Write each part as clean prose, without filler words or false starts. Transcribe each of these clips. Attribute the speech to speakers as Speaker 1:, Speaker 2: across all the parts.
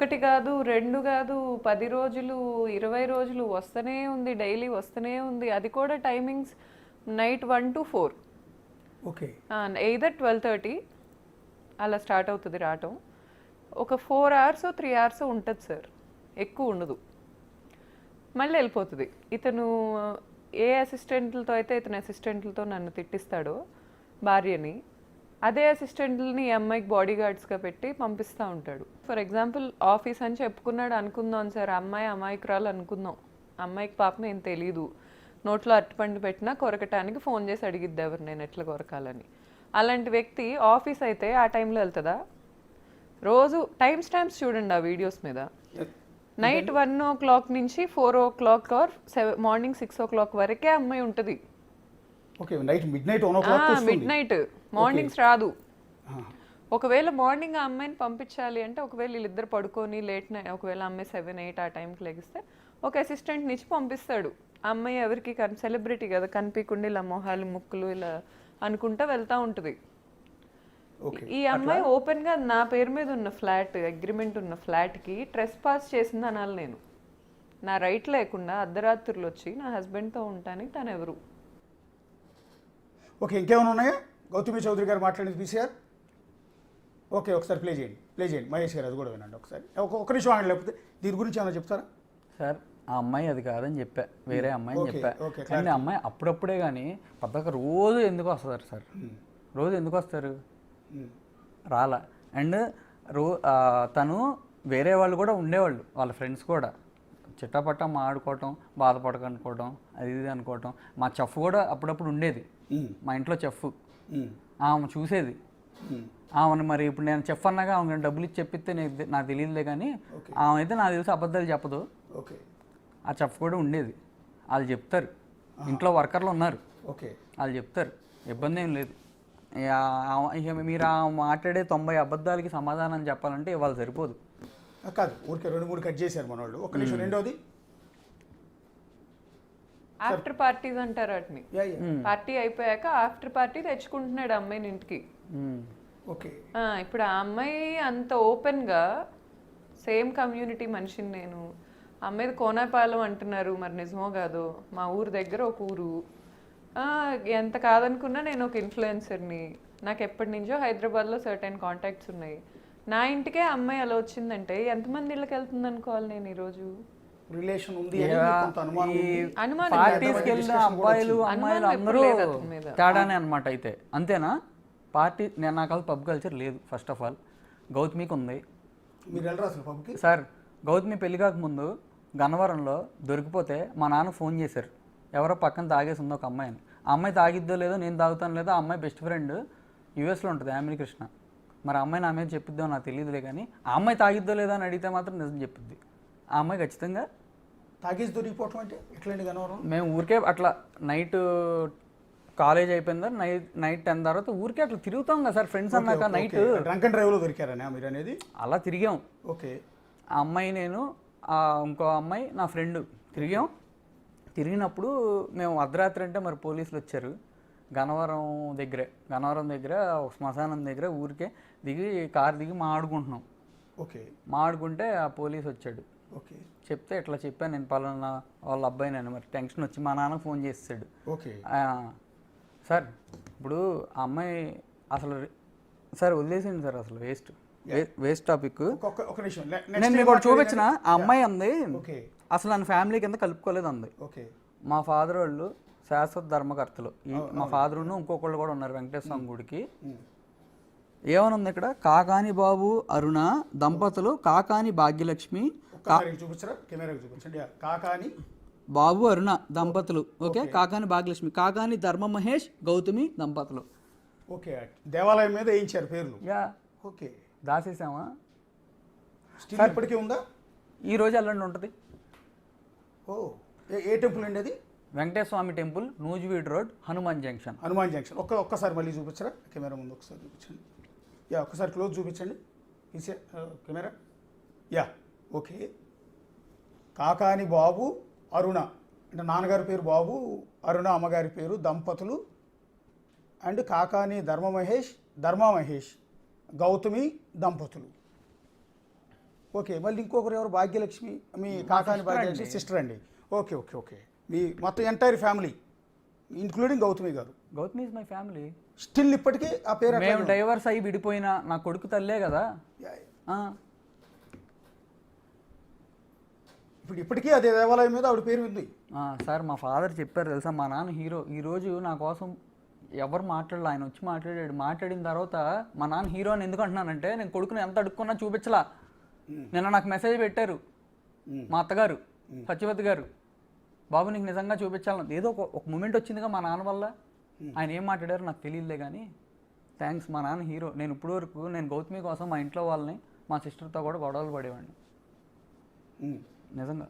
Speaker 1: ఒకటి కాదు, 2 కాదు, 10 రోజులు, 20 రోజులు వస్తూనే ఉంది. డైలీ వస్తూనే ఉంది. అది కూడా timings night 1 to 4.
Speaker 2: Okay.
Speaker 1: Either 12:30 అలా స్టార్ట్ అవుతుంది రావటం. ఒక 4 hours 3 hours ఉంటుంది సార్, ఎక్కువ ఉండదు. మళ్ళీ వెళ్ళిపోతుంది. ఇతను ఏ అసిస్టెంట్లతో అయితే ఇతని అసిస్టెంట్లతో నన్ను తిట్టిస్తాడో భార్యని, అదే అసిస్టెంట్లని ఈ అమ్మాయికి బాడీ గార్డ్స్గా పెట్టి పంపిస్తూ ఉంటాడు. ఫర్ ఎగ్జాంపుల్ ఆఫీస్ అని చెప్పుకున్నాడు అనుకుందాం సార్, అమ్మాయి అమాయకురాలు అనుకుందాం. అమ్మాయికి పాపం ఏం తెలీదు, నోట్లో అరటిపండు పెట్టినా కొరకటానికి ఫోన్ చేసి అడిగిద్ది ఎవరు నేను ఎట్లా కొరకాలని. అలాంటి వ్యక్తి ఆఫీస్ అయితే ఆ టైంలో వెళ్తుందా? రోజు టైమ్స్ చూడండి ఆ వీడియోస్ మీద. నైట్ 1 o'clock నుంచి 4 o'clock ఆర్ మార్నింగ్ 6 o'clock వరకే అమ్మాయి ఉంటుంది.
Speaker 2: Okay. Night mid night
Speaker 1: mornings రాదు. ఒకవేళ మార్నింగ్ ఆ అమ్మాయిని పంపించాలి అంటే, ఒకవేళ వీళ్ళిద్దరు పడుకొని లేట్ నైట్, ఒకవేళ అమ్మాయి 7-8 ఆ టైంకి లెగిస్తే ఒక అసిస్టెంట్ని ఇచ్చి పంపిస్తాడు. ఆ అమ్మాయి ఎవరికి సెలబ్రిటీ కదా, కనిపించకుండా ఇలా మొహాలు ముక్కులు ఇలా అనుకుంటా వెళ్తూ ఉంటుంది. ఈ అమ్మాయి ఓపెన్ గా నా పేరు మీద ఉన్న ఫ్లాట్, అగ్రిమెంట్ ఉన్న ఫ్లాట్కి ట్రెస్ పాస్ చేసింది అనాలి నేను. నా రైట్ లేకుండా అర్ధరాత్రులు వచ్చి నా హస్బెండ్తో ఉంటానికి తను ఎవరు?
Speaker 2: ఓకే. ఇంకేమైనా ఉన్నాయా గౌతమి చౌదరి గారు మాట్లాడేది పీసీఆర్? ఓకే, ఒకసారి ప్లే చేయండి మహేష్ గారు, అది కూడా వినండి ఒకసారి. ఒక నిమిషం ఆగండి, లేకపోతే దీని గురించి ఏమైనా చెప్తారా
Speaker 3: సార్? ఆ అమ్మాయి అది కాదని చెప్పా, వేరే అమ్మాయిని చెప్పా. కానీ అమ్మాయి అప్పుడప్పుడే కానీ పద్దక రోజు ఎందుకు వస్తారు సార్? రోజు ఎందుకు వస్తారు? రాలా. అండ్ తను వేరే వాళ్ళు కూడా ఉండేవాళ్ళు, వాళ్ళ ఫ్రెండ్స్ కూడా చిట్టపట్ట మాడుకోవటం, బాధపడకనుకోవటం, అది ఇది అనుకోవటం. మా చెఫ్ కూడా అప్పుడప్పుడు ఉండేది, మా ఇంట్లో చెఫ్. ఆమె చూసేది. ఆమెను మరి ఇప్పుడు నేను చెఫ్ అన్నాగా ఆమె డబ్బులు ఇచ్చి చెప్పిస్తే నాకు తెలియదులే, కానీ ఆమె అయితే నాకు తెలిసి అబద్ధాలు చెప్పదు. ఆ చెఫ్ కూడా ఉండేది. వాళ్ళు చెప్తారు, ఇంట్లో వర్కర్లు ఉన్నారు, వాళ్ళు చెప్తారు, ఇబ్బంది ఏం లేదు. ఇక మీరు మాట్లాడే 90 అబద్ధాలకి సమాధానం చెప్పాలంటే ఇవాళ సరిపోదు.
Speaker 2: కాదు, ఊరికే 2-3 కట్ చేశారు మన వాళ్ళు. ఒక నిమిషం. రెండోది
Speaker 1: ఆఫ్టర్ పార్టీస్ అంటారు వాటిని. పార్టీ అయిపోయాక ఆఫ్టర్ పార్టీ తెచ్చుకుంటున్నాడు అమ్మాయిని ఇంటికి.
Speaker 2: ఓకే.
Speaker 1: ఇప్పుడు ఆ అమ్మాయి అంత ఓపెన్ గా, సేమ్ కమ్యూనిటీ మనిషిని నేను, అమ్మాయిది కోనాపాలెం అంటున్నారు, మరి నిజమో కాదో, మా ఊరు దగ్గర ఒక ఊరు. ఎంత కాదనుకున్నా నేను ఒక ఇన్ఫ్లుయెన్సర్ని, నాకు ఎప్పటి నుంచో హైదరాబాద్లో సర్టెన్ కాంటాక్ట్స్ ఉన్నాయి. నా ఇంటికే అమ్మాయి అలా వచ్చిందంటే ఎంతమంది ఇళ్ళకి వెళ్తుంది అనుకోవాలి నేను ఈరోజు?
Speaker 2: రిలేషన్ ఉంది,
Speaker 3: అబ్బాయిలు అమ్మాయిలు అందరూ తేడానే అనమాట. అయితే అంతేనా? పార్టీ నేను నాకు పబ్ కల్చర్ లేదు. ఫస్ట్ ఆఫ్ ఆల్ గౌతమికి ఉంది. సార్, గౌతమి పెళ్లి కాకముందు గన్నవరంలో దొరికిపోతే మా నాన్న ఫోన్ చేశారు, ఎవరో పక్కన తాగేసి ఉంది ఒక అమ్మాయిని. ఆ అమ్మాయి తాగిద్దో లేదో, నేను తాగుతాను లేదో, ఆ అమ్మాయి బెస్ట్ ఫ్రెండ్ యూఎస్లో ఉంటుంది, యామిని కృష్ణ. మరి ఆ అమ్మాయి నా మీద చెప్పిద్దో నాకు తెలియదులే, కానీ ఆ అమ్మాయి తాగిద్దో లేదో అని అడిగితే మాత్రం నిజం చెప్పిద్ది. ఆ అమ్మాయి ఖచ్చితంగా
Speaker 2: తాగేసి దొరికిపోవటం అంటే ఎట్లండి గన్నవరం?
Speaker 3: మేము ఊరికే అట్లా నైట్ కాలేజ్ అయిపోయిందా, నైట్ 10 తర్వాత ఊరికే అట్లా తిరుగుతాం కదా సార్ ఫ్రెండ్స్ అన్నాక. నైట్
Speaker 2: డ్రంక్ అండ్ డ్రైవ్లో దొరికారనే మీరు అనేది?
Speaker 3: అలా తిరిగాం.
Speaker 2: ఓకే.
Speaker 3: ఆ అమ్మాయి, నేను, ఇంకో అమ్మాయి నా ఫ్రెండ్ తిరిగాం. తిరిగినప్పుడు మేము అర్ధరాత్రి అంటే మరి పోలీసులు వచ్చారు. గన్నవరం దగ్గర ఒక శ్మశానం దగ్గర ఊరికే దిగి కారు దిగి మాడుకుంటున్నాం.
Speaker 2: ఓకే.
Speaker 3: మాడుకుంటే ఆ పోలీస్ వచ్చాడు.
Speaker 2: ఓకే.
Speaker 3: చెప్తే ఇట్లా చెప్పాను నేను పలానా వాళ్ళ అబ్బాయి. నేను మరి టెన్షన్ వచ్చి మా నాన్నకు ఫోన్ చేసాడు.
Speaker 2: ఓకే
Speaker 3: సార్, ఇప్పుడు ఆ అమ్మాయి అసలు సార్ వదిలేసింది సార్, అసలు వేస్ట్ టాపిక్. నేను మీకు ఒకటి చూపించిన, ఆ అమ్మాయి అంది అసలు నన్ను ఫ్యామిలీ కింద కలుపుకోలేదు అంది. మా ఫాదర్ వాళ్ళు శాశ్వత ధర్మకర్తలు. మా ఫాదరును ఇంకొకళ్ళు కూడా ఉన్నారు వెంకటేశ్వర స్వామి గుడికి. ఏమని ఉంది ఇక్కడ? కాకాని బాబు అరుణ దంపతులు, కాకాని భాగ్యలక్ష్మి, బాబు అరుణ దంపతులు. ఓకే. కాకాని భాగ్యలక్ష్మి, కాకాని ధర్మ మహేష్, గౌతమి దంపతులు.
Speaker 2: ఓకే. దేవాలయం మీద వేయించారు పేర్లు.
Speaker 3: యా.
Speaker 2: ఓకే.
Speaker 3: దాసేసామా?
Speaker 2: ఇప్పటికీ ఉందా?
Speaker 3: ఈ రోజు ఎల్లండి ఉంటుంది.
Speaker 2: ఓ, ఏ టెంపుల్ అండి అది?
Speaker 3: Venkateswara Swamy temple, Nuzvid road, Hanuman junction.
Speaker 2: ఒక్కసారి మళ్ళీ చూపించరా కెమెరా ముందు? ఒకసారి చూపించండి. యా, ఒకసారి క్లోజ్ చూపించండి కెమెరా. యా. ఓకే. కాకాని బాబు అరుణ అంటే నాన్నగారి పేరు బాబు, అరుణ అమ్మగారి పేరు, దంపతులు. అండ్ కాకాని ధర్మ మహేష్, గౌతమి దంపతులు. ఓకే, మళ్ళీ ఇంకొకరు ఎవరు? భాగ్యలక్ష్మి, మీ కాకాని భాగ్యలక్ష్మి సిస్టర్ అండి. ఓకే ఓకే ఓకే, మీ మొత్తం ఎంటైర్ ఫ్యామిలీ ఇంక్లూడింగ్ గౌతమి గారు.
Speaker 3: Gautami is my family.
Speaker 2: Still ఇప్పటికీ ఆ పేరు అట్లా
Speaker 3: మేము డైవర్స్ అయ్యి విడిపోయినా నా కొడుకు తల్లే కదా. ఆ,
Speaker 2: ఇప్పుడు ఇప్పటికీ అదే దేవాలయం మీద ఆవిడ పేరు ఉంది.
Speaker 3: సార్ మా ఫాదర్ చెప్పారు తెలుసా, మా నాన్న హీరో. ఈరోజు నా కోసం ఎవరు మాట్లాడలే, ఆయన వచ్చి మాట్లాడాడు. మాట్లాడిన తర్వాత మా నాన్న హీరో అని ఎందుకు అంటున్నానంటే, నేను కొడుకుని ఎంత అడుక్కున్నా చూపించలా. నిన్న నాకు మెసేజ్ పెట్టారు మా అత్తగారు సత్యవతి గారు, బాబు నీకు నిజంగా చూపించాలని. ఏదో ఒక మూమెంట్ వచ్చిందిగా మా నాన్న వల్ల. ఆయన ఏం మాట్లాడారో నాకు తెలియదులే కానీ థ్యాంక్స్, మా నాన్న హీరో. నేను ఇప్పుడు వరకు నేను గౌతమి కోసం మా ఇంట్లో వాళ్ళని మా సిస్టర్తో కూడా గొడవలు పడేవాడిని నిజంగా.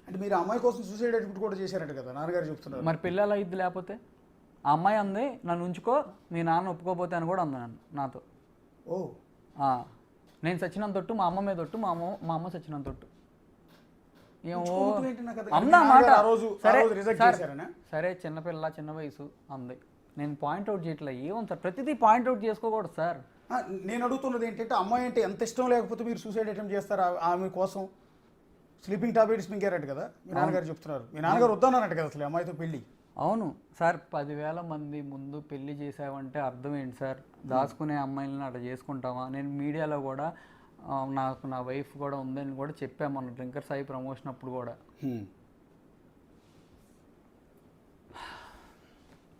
Speaker 2: అంటే మీరు ఆ అమ్మాయి కోసం సూసైడ్ అటెంప్ట్ కూడా చేశారంట కదా, నాన్నగారు చెప్తున్నారు.
Speaker 3: మరి పిల్లలు అయింది లేకపోతే? ఆ అమ్మాయి అంది నన్ను ఉంచుకో, మీ నాన్న ఒప్పుకోపోతే అని కూడా అంది నాతో.
Speaker 2: ఓ,
Speaker 3: నేను సచ్చినంత తొట్టు, మా అమ్మ మీద తొట్టు, మా అమ్మ సచ్చినంత తొట్టు. ఏమో
Speaker 2: అమ్మా మాట.
Speaker 3: సరే చిన్నపిల్ల, చిన్న వయసు అంది. నేను పాయింట్అవుట్ చేయట్లే. ఏముంది సార్, ప్రతిదీ పాయింట్అవుట్ చేసుకోకూడదు సార్.
Speaker 2: నేను అడుగుతున్నది ఏంటంటే, అమ్మాయి అంటే ఎంత ఇష్టం లేకపోతే మీరు సూసైడ్ అటెంప్ట్ చేస్తారా? ఆమె కోసం స్లీపింగ్ టాబ్లెట్స్ మింగారట కదా మీ నాన్నగారు చెప్తున్నారు. మీ నాన్నగారు వద్దన్నారట కదా అసలు అమ్మాయితో పెళ్ళి.
Speaker 3: అవును సార్, 10,000 మంది ముందు పెళ్లి చేసావంటే అర్థం ఏంటి సార్? దాచుకునే అమ్మాయిలను అట్లా చేసుకుంటామా? నేను మీడియాలో కూడా నాకు నా వైఫ్ కూడా ఉందని కూడా చెప్పాము మొన్న డ్రింకర్ సాయి ప్రమోషన్ అప్పుడు కూడా.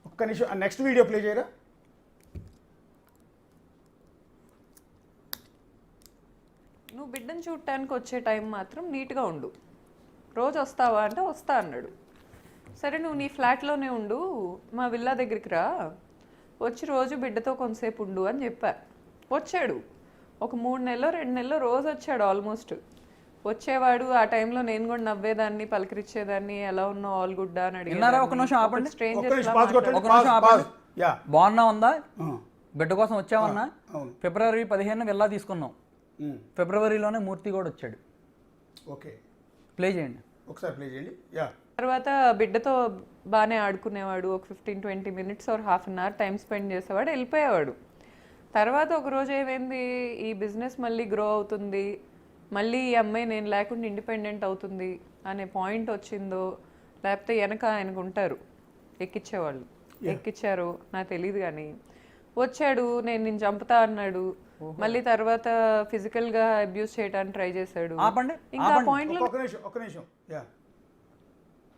Speaker 2: ఒక్క నిమిషం, నెక్స్ట్ వీడియో ప్లే చేయరా?
Speaker 1: నువ్వు బిడ్డను చూడటానికి వచ్చే టైం మాత్రం నీట్గా ఉండు. రోజు వస్తావా అంటే వస్తా అన్నాడు. సరే నువ్వు నీ ఫ్లాట్లోనే ఉండు, మా విల్లా దగ్గరికి రా, వచ్చి రోజు బిడ్డతో కొంతసేపు ఉండు అని చెప్పా. వచ్చాడు. ఒక 3 నెలలో 2 నెలలో రోజు వచ్చాడు. ఆల్మోస్ట్ వచ్చేవాడు. ఆ టైంలో నేను కూడా నవ్వేదాన్ని, పలకరించేదాన్ని, ఎలా ఉన్నావు, ఆల్ గుడ్ అని
Speaker 3: విన్నారా? ఒక నిమిషం ఆపండి. బాగున్నా ఉందా? బిడ్డ కోసం వచ్చామన్నా. ఫిబ్రవరి 15 వెళ్ళా తీసుకున్నాం. ఫిబ్రవరిలోనే మూర్తి కూడా వచ్చాడు.
Speaker 2: ఓకే,
Speaker 3: ప్లే చేయండి
Speaker 2: ఒకసారి, ప్లే చేయండి.
Speaker 1: తర్వాత బిడ్డతో బాగానే ఆడుకునేవాడు. ఒక 15-20 minutes or half an hour time spend చేసేవాడు, వెళ్ళిపోయేవాడు. తర్వాత ఒకరోజు ఏమైంది, ఈ బిజినెస్ మళ్ళీ గ్రో అవుతుంది, మళ్ళీ ఈ అమ్మాయి నేను లేకుండా ఇండిపెండెంట్ అవుతుంది అనే పాయింట్ వచ్చిందో, లేకపోతే వెనక ఆయనకు ఉంటారు ఎక్కించేవాళ్ళు, ఎక్కిచ్చారు నాకు తెలియదు. కానీ వచ్చాడు, నేను చంపుతా అన్నాడు. మళ్ళీ తర్వాత ఫిజికల్ గా అబ్యూస్ చేయడానికి ట్రై చేశాడు. ఇంకా పాయింట్ లో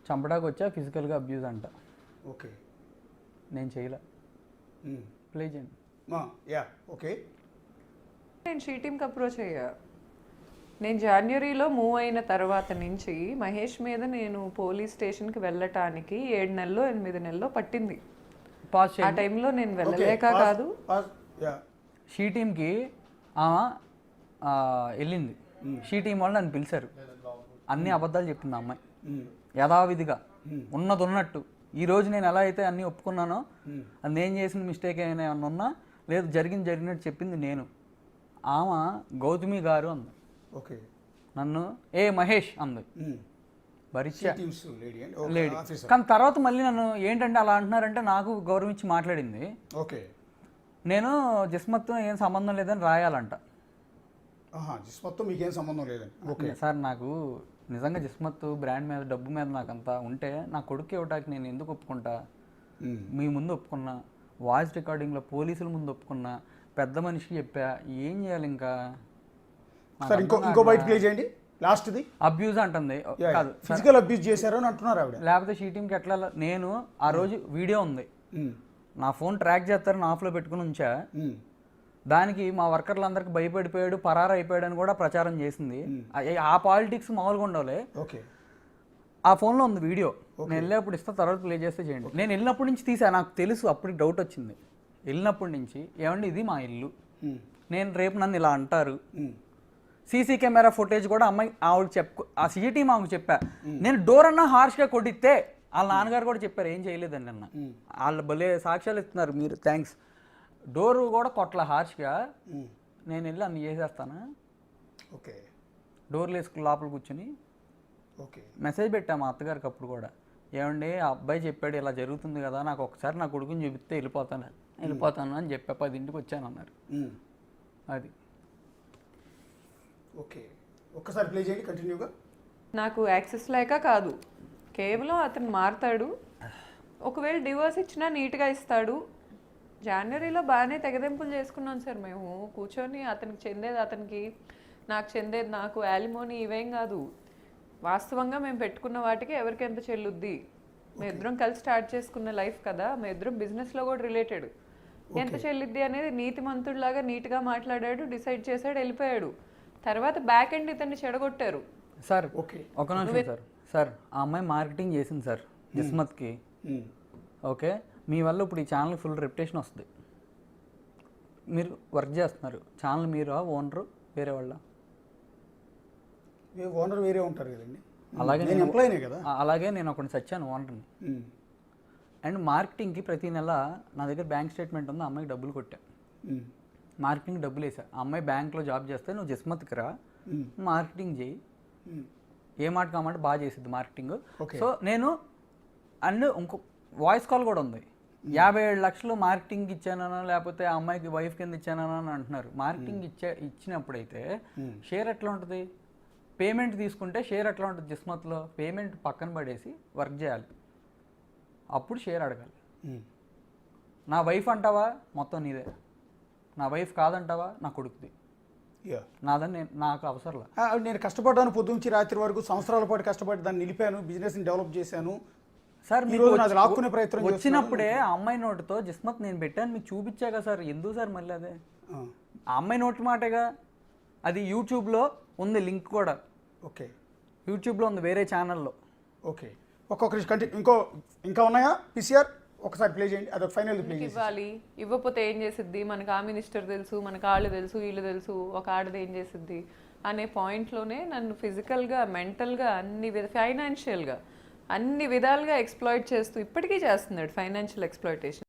Speaker 3: చంపడానికి వచ్చా, ఫిజికల్ గా అబ్యూస్ అంట.
Speaker 2: ఓకే,
Speaker 3: నేను చేయలే. ప్లే చేయండి.
Speaker 2: ఓకే,
Speaker 1: నేను షీ టీమ్కి అప్రోచ్ అయ్యా. నేను జనవరిలో మూవ్ అయిన తర్వాత నుంచి మహేష్ మీద నేను పోలీస్ స్టేషన్కి వెళ్ళటానికి 7 నెలలో 8 నెలలో పట్టింది. ఆ టైంలో నేను వెళ్ళలేక కాదు.
Speaker 3: షీ టీమ్కి వెళ్ళింది. షీ టీం వాళ్ళు నన్ను పిలిచారు. అన్ని అబద్ధాలు చెప్పింది ఆ అమ్మాయి యథావిధిగా, ఉన్నది ఉన్నట్టు. ఈరోజు నేను ఎలా అయితే అన్నీ ఒప్పుకున్నానో, అది నేను చేసిన మిస్టేక్ ఏమైనా ఉన్నా లేదు, జరిగినట్టు చెప్పింది నేను. ఆమె గౌతమి గారు అంది.
Speaker 2: ఓకే,
Speaker 3: నన్ను ఏ మహేష్ అంది. భరించా
Speaker 2: లేడీ.
Speaker 3: కానీ తర్వాత మళ్ళీ నన్ను ఏంటంటే అలా అంటున్నారంటే నాకు గౌరవించి మాట్లాడింది.
Speaker 2: ఓకే,
Speaker 3: నేను జిస్మత్తో ఏం సంబంధం లేదని రాయాలంట.
Speaker 2: జిస్మత్తో మీకేం సంబంధం లేదని. ఓకే
Speaker 3: సార్, నాకు నిజంగా జిస్మత్ బ్రాండ్ మీద, డబ్బు మీద నాకు అంతా ఉంటే నా కొడుకు ఇవ్వటానికి నేను ఎందుకు ఒప్పుకుంటా? మీ ముందు ఒప్పుకున్నా, వాయిస్ రికార్డింగ్లో పోలీసుల ముందు ఒప్పుకున్నా, పెద్ద మనిషికి చెప్పా, ఏం చేయాలి ఇంకా?
Speaker 2: ఇంకో బయట ప్లే చేయండి. లాస్ట్ది
Speaker 3: అబ్యూజ్ అంటుంది. కాదు,
Speaker 2: ఫిజికల్ అబ్యూజ్ చేశారు అని అంటున్నారు ఆవిడ.
Speaker 3: లేకపోతే షీ టీమ్కి ఎట్లా? నేను ఆ రోజు వీడియో ఉంది, నా ఫోన్ ట్రాక్ చేస్తారని ఆఫ్లో పెట్టుకుని ఉంచా. దానికి మా వర్కర్లందరికీ భయపడిపోయాడు, పరారు అయిపోయాడు అని కూడా ప్రచారం చేసింది. ఆ పాలిటిక్స్ మామూలుగా ఉండవులే.
Speaker 2: ఓకే,
Speaker 3: ఆ ఫోన్లో ఉంది వీడియో. నేను వెళ్ళేప్పుడు ఇస్తా, తర్వాత ప్లే చేస్తే చేయండి. నేను వెళ్ళినప్పటి నుంచి తీసా, నాకు తెలుసు. అప్పటికి డౌట్ వచ్చింది. వెళ్ళినప్పటి నుంచి ఏమండి ఇది మా ఇల్లు, నేను రేపు నన్ను ఇలా అంటారు. సీసీ కెమెరా ఫుటేజ్ కూడా అమ్మాయి ఆవిడకి ఆ సిటీ మాకు చెప్పా. నేను డోర్ అన్నా హార్ష్గా కొట్టిస్తే వాళ్ళ నాన్నగారు కూడా చెప్పారు ఏం చేయలేదండి అన్న. వాళ్ళు భలే సాక్ష్యాలు ఇస్తున్నారు మీరు, థ్యాంక్స్. డోర్ కూడా కొట్ల హార్ష్గా, నేను వెళ్ళి అన్ని చేసేస్తాను.
Speaker 2: ఓకే,
Speaker 3: డోర్లు వేసుకుని లోపల కూర్చుని
Speaker 2: ఓకే
Speaker 3: మెసేజ్ పెట్టా మా అత్తగారికి. అప్పుడు కూడా ఏమండి ఆ అబ్బాయి చెప్పాడు ఇలా జరుగుతుంది కదా, నాకు ఒకసారి నా కొడుకుని చూపిస్తే వెళ్ళిపోతాను అని చెప్పా. 10ంటికి వచ్చాను అన్నారు. అది
Speaker 2: ఓకే. ఒక్కసారి ప్లే చేయండి కంటిన్యూగా.
Speaker 1: నాకు యాక్సెస్ లేక కాదు, కేవలం అతను మారుతాడు. ఒకవేళ డివోర్స్ ఇచ్చినా నీట్గా ఇస్తాడు. జనవరిలో బాగానే తెగదెంపులు చేసుకున్నాం సార్ మేము కూర్చొని, అతనికి చెందేది అతనికి, నాకు చెందేది నాకు, యాలిమోని ఇవేం కాదు. వాస్తవంగా మేము పెట్టుకున్న వాటికి ఎవరికి ఎంత చెల్లుద్ది, మేము ఇద్దరం కలిసి స్టార్ట్ చేసుకున్న లైఫ్ కదా, మేము ఇద్దరం బిజినెస్లో కూడా రిలేటెడ్, ఎంత చెల్లిద్ది అనేది నీతిమంతుడిలాగా నీట్గా మాట్లాడాడు, డిసైడ్ చేశాడు, వెళ్ళిపోయాడు. తర్వాత బ్యాక్ ఎండ్ ఇతన్ని చెడగొట్టారు.
Speaker 3: Sir
Speaker 2: okay.
Speaker 3: ఒక నిమిషం సార్. సార్ ఆ అమ్మాయి మార్కెటింగ్ చేసింది సార్ జిస్మత్కి. ఓకే, మీ వల్ల ఇప్పుడు ఈ ఛానల్ ఫుల్ రెప్యుటేషన్ వస్తుంది. మీరు వర్క్ చేస్తున్నారు, ఛానల్ మీరు ఓనరు వేరే వాళ్ళ?
Speaker 2: ఓనర్ వేరే ఉంటారు కదండి.
Speaker 3: అలాగే
Speaker 2: నేను ఎంప్లాయీనే కదా.
Speaker 3: అలాగే నేను ఒకటి చచ్చాను ఓనర్ని. అండ్ మార్కెటింగ్కి ప్రతి నెల నా దగ్గర బ్యాంక్ స్టేట్మెంట్ ఉంది, ఆ అమ్మాయికి డబ్బులు కొట్టా. మార్కెటింగ్ డబ్బులు వేసా. ఆ అమ్మాయి బ్యాంక్లో జాబ్ చేస్తే నువ్వు జిస్మత్కి రా, మార్కెటింగ్ చేయి, ఏ మాట కామాట బాగా చేసిద్ది మార్కెటింగ్. సో నేను అండ్ ఇంకో వాయిస్ కాల్ కూడా ఉంది, 57 లక్షలు మార్కెటింగ్ ఇచ్చానన్నా లేకపోతే ఆ అమ్మాయికి వైఫ్ కింద ఇచ్చానన్నా అని అంటున్నారు. మార్కెటింగ్ ఇచ్చినప్పుడైతే షేర్ ఎట్లా ఉంటుంది? పేమెంట్ తీసుకుంటే షేర్ ఎట్లా ఉంటుంది? జిస్మత్లో పేమెంట్ పక్కన పడేసి వర్క్ చేయాలి, అప్పుడు షేర్ అడగాలి. నా వైఫ్ అంటావా మొత్తం నీదే, నా వైఫ్ కాదంటావా నా కొడుకుది, నాదని నాకు అవసరంలా.
Speaker 2: నేను కష్టపడ్డాను పొద్దుంచి రాత్రి వరకు, సంవత్సరాల పాటు కష్టపడి దాన్ని నిలిపాను, బిజినెస్ని డెవలప్ చేశాను
Speaker 3: సార్.
Speaker 2: మీరు నాది లాక్కునే ప్రయత్నం
Speaker 3: వచ్చినప్పుడే ఆ అమ్మాయి నోటితో జిస్మత్ నేను పెట్టాను మీకు చూపించాగా సార్, ఎందుకు సార్ మళ్ళీ అదే? ఆ అమ్మాయి నోటి మాటగా అది. యూట్యూబ్లో ఉంది లింక్ కూడా.
Speaker 2: ఓకే,
Speaker 3: యూట్యూబ్లో ఉంది వేరే ఛానల్లో.
Speaker 2: ఓకే, ఒక్కొక్కరి కంటిన్యూ. ఇంకా ఉన్నాయా పిసిఆర్? ఒకసారి ప్లే చేయండి, అదొక ఫైనల్ ప్లే చేయండి.
Speaker 1: ఇవ్వాలి, ఇవ్వకపోతే ఏం చేసిద్ది, మనకు ఆ మినిస్టర్ తెలుసు, మనకు వాళ్ళు తెలుసు, వీళ్ళు తెలుసు, ఒక ఆడది ఏం చేసిద్ది అనే పాయింట్లోనే నన్ను ఫిజికల్గా, మెంటల్గా, ఫైనాన్షియల్గా అన్ని విధాలుగా ఎక్స్ప్లాయిట్ చేస్తూ ఇప్పటికీ చేస్తున్నాడు ఫైనాన్షియల్ ఎక్స్ప్లాయిటేషన్.